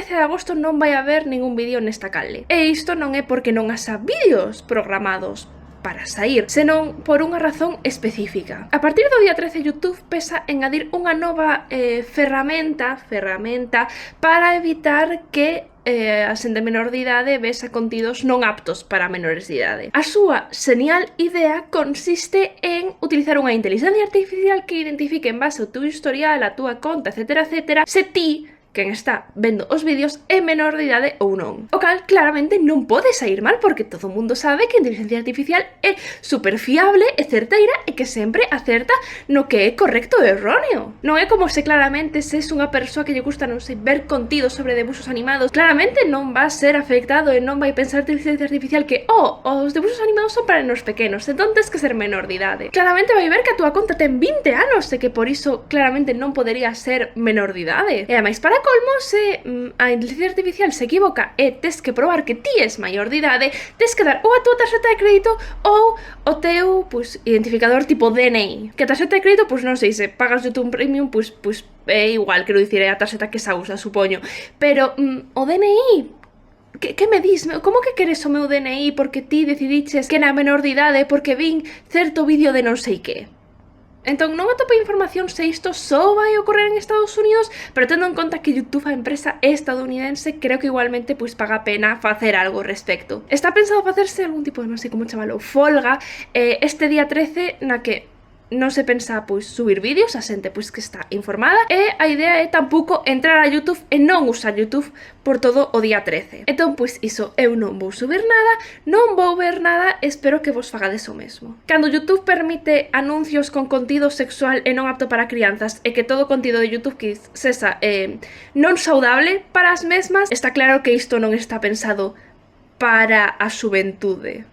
13 de agosto non vai haber ningún vídeo nesta canle. E isto non é porque non haxa vídeos programados para sair, senón por unha razón específica. A partir do día 13 YouTube pesa engadir unha nova ferramenta para evitar que a xente menor de idade vexa contidos non aptos para menores de idade. A súa xenial idea consiste en utilizar unha inteligencia artificial que identifique en base ao teu historial, a túa conta, etcétera, etcétera, se ti, quen está vendo os vídeos, é menor de idade ou non. O cal claramente non pode sair mal porque todo o mundo sabe que a inteligencia artificial é super fiable e certeira e que sempre acerta no que é correcto e erróneo. Non é como se claramente se és unha persoa que lle gusta, non sei, ver contidos sobre debuxos animados, claramente non va a ser afectado e non vai pensar a inteligencia artificial que os debuxos animados son para nenos pequenos, entón tens que ser menor de idade. Claramente vai ver que a túa conta ten 20 anos e que por iso claramente non podería ser menor de idade. E ademais, para colmo, se a inteligencia artificial se equivoca e tes que probar que ti és maior de idade, tes que dar ou a túa tarxeta de crédito ou o teu, identificador tipo DNI. Que a tarxeta de crédito, non sei, se pagas YouTube Premium, é igual, quero dicir, é a tarxeta que xa usa, supoño. Pero o DNI, que me dis? Como que queres o meu DNI porque ti decidiches que era menor de idade porque vin certo vídeo de non sei que? Entón, non atopei información se isto só vai ocorrer en Estados Unidos, pero tendo en conta que YouTube, a empresa estadounidense, creo que igualmente paga a pena facer algo ao respecto. Está pensado facerse algún tipo de, non sei como chamalo, folga este día 13 na que non se pensa subir vídeos a xente que está informada, e a idea é tampouco entrar a YouTube e non usar YouTube por todo o día 13. Entón, iso, eu non vou subir nada, non vou ver nada, espero que vos fagades o mesmo. Cando YouTube permite anuncios con contido sexual e non apto para crianzas e que todo o contido de YouTube Kids sexa non saudable para as mesmas, está claro que isto non está pensado para a xuventude.